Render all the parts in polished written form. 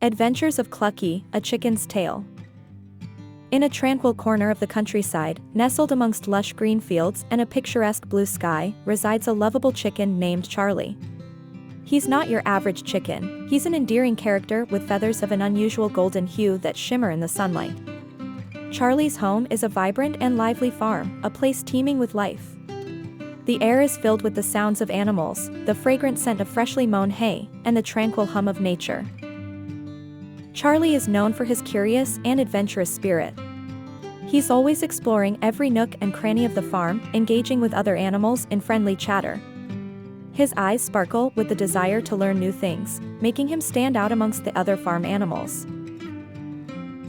Adventures of Clucky, a Chicken's Tale. In a tranquil corner of the countryside, nestled amongst lush green fields and a picturesque blue sky, resides a lovable chicken named Charlie. He's not your average chicken, he's an endearing character with feathers of an unusual golden hue that shimmer in the sunlight. Charlie's home is a vibrant and lively farm, a place teeming with life. The air is filled with the sounds of animals, the fragrant scent of freshly mown hay, and the tranquil hum of nature. Charlie is known for his curious and adventurous spirit. He's always exploring every nook and cranny of the farm, engaging with other animals in friendly chatter. His eyes sparkle with the desire to learn new things, making him stand out amongst the other farm animals.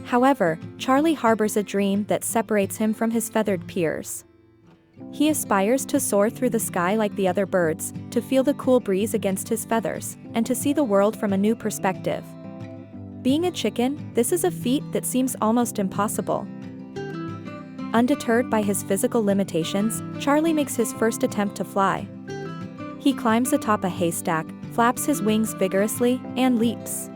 However, Charlie harbors a dream that separates him from his feathered peers. He aspires to soar through the sky like the other birds, to feel the cool breeze against his feathers, and to see the world from a new perspective. Being a chicken, this is a feat that seems almost impossible. Undeterred by his physical limitations, Charlie makes his first attempt to fly. He climbs atop a haystack, flaps his wings vigorously, and leaps.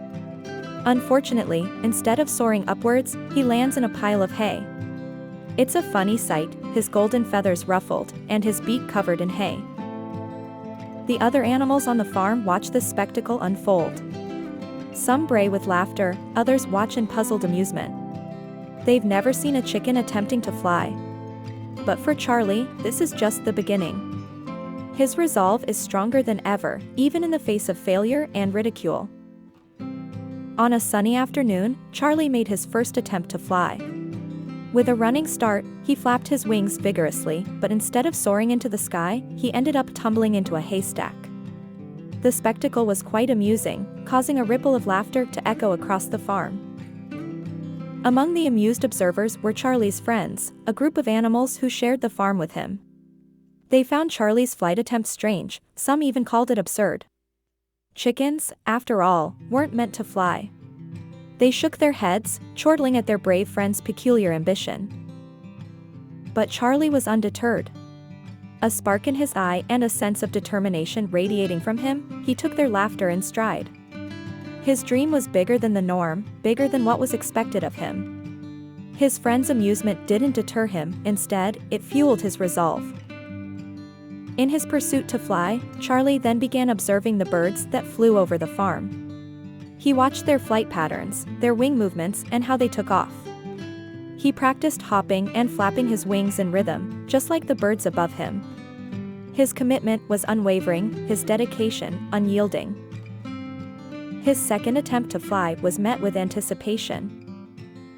Unfortunately, instead of soaring upwards, he lands in a pile of hay. It's a funny sight, his golden feathers ruffled, and his beak covered in hay. The other animals on the farm watch this spectacle unfold. Some bray with laughter, others watch in puzzled amusement. They've never seen a chicken attempting to fly. But for Charlie, this is just the beginning. His resolve is stronger than ever, even in the face of failure and ridicule. On a sunny afternoon, Charlie made his first attempt to fly. With a running start, he flapped his wings vigorously, but instead of soaring into the sky, he ended up tumbling into a haystack. The spectacle was quite amusing, causing a ripple of laughter to echo across the farm. Among the amused observers were Charlie's friends, a group of animals who shared the farm with him. They found Charlie's flight attempt strange, some even called it absurd. Chickens, after all, weren't meant to fly. They shook their heads, chortling at their brave friend's peculiar ambition. But Charlie was undeterred. A spark in his eye and a sense of determination radiating from him, he took their laughter in stride. His dream was bigger than the norm, bigger than what was expected of him. His friend's amusement didn't deter him, instead, it fueled his resolve. In his pursuit to fly, Charlie then began observing the birds that flew over the farm. He watched their flight patterns, their wing movements, and how they took off. He practiced hopping and flapping his wings in rhythm, just like the birds above him. His commitment was unwavering, his dedication unyielding. His second attempt to fly was met with anticipation.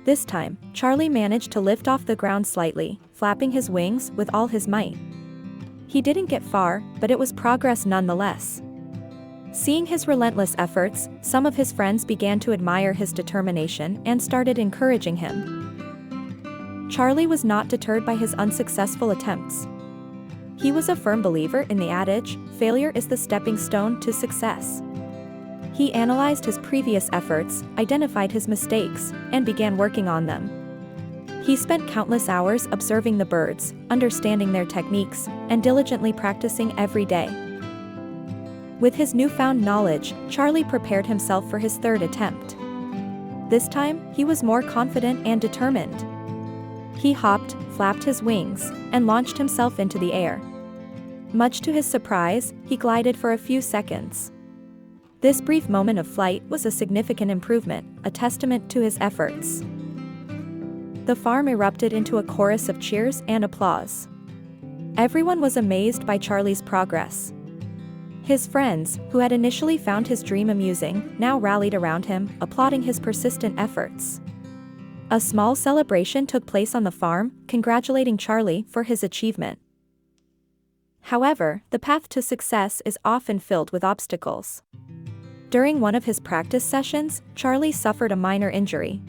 This time, Charlie managed to lift off the ground slightly, flapping his wings with all his might. He didn't get far, but it was progress nonetheless. Seeing his relentless efforts, some of his friends began to admire his determination and started encouraging him. Charlie was not deterred by his unsuccessful attempts. He was a firm believer in the adage, failure is the stepping stone to success. He analyzed his previous efforts, identified his mistakes, and began working on them. He spent countless hours observing the birds, understanding their techniques, and diligently practicing every day. With his newfound knowledge, Charlie prepared himself for his third attempt. This time, he was more confident and determined. He hopped, flapped his wings, and launched himself into the air. Much to his surprise, he glided for a few seconds. This brief moment of flight was a significant improvement, a testament to his efforts. The farm erupted into a chorus of cheers and applause. Everyone was amazed by Charlie's progress. His friends, who had initially found his dream amusing, now rallied around him, applauding his persistent efforts. A small celebration took place on the farm, congratulating Charlie for his achievement. However, the path to success is often filled with obstacles. During one of his practice sessions, Charlie suffered a minor injury.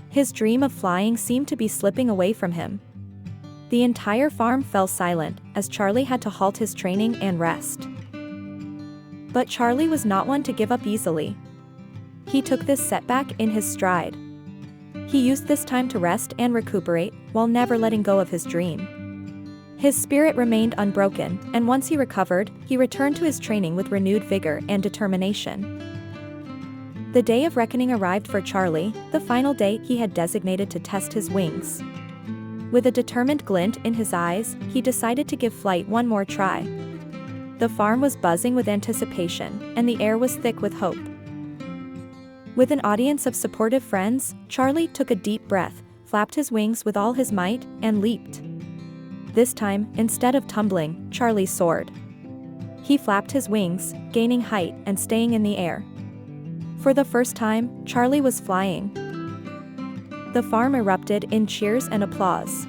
His dream of flying seemed to be slipping away from him. The entire farm fell silent, as Charlie had to halt his training and rest. But Charlie was not one to give up easily. He took this setback in his stride. He used this time to rest and recuperate, while never letting go of his dream. His spirit remained unbroken, and once he recovered, he returned to his training with renewed vigor and determination. The day of reckoning arrived for Charlie, the final day he had designated to test his wings. With a determined glint in his eyes, he decided to give flight one more try. The farm was buzzing with anticipation, and the air was thick with hope. With an audience of supportive friends, Charlie took a deep breath, flapped his wings with all his might, and leaped. This time, instead of tumbling, Charlie soared. He flapped his wings, gaining height and staying in the air. For the first time, Charlie was flying. The farm erupted in cheers and applause.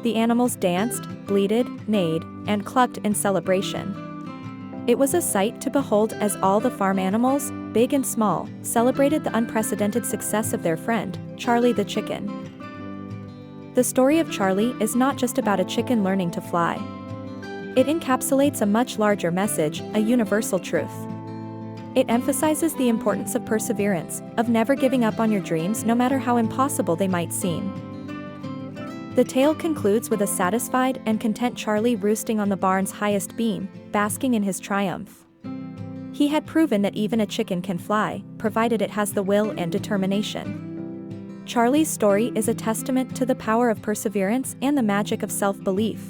The animals danced, bleated, neighed, and clucked in celebration. It was a sight to behold as all the farm animals, big and small, celebrated the unprecedented success of their friend, Charlie the chicken. The story of Charlie is not just about a chicken learning to fly. It encapsulates a much larger message, a universal truth. It emphasizes the importance of perseverance, of never giving up on your dreams no matter how impossible they might seem. The tale concludes with a satisfied and content Charlie roosting on the barn's highest beam, basking in his triumph. He had proven that even a chicken can fly, provided it has the will and determination. Charlie's story is a testament to the power of perseverance and the magic of self-belief.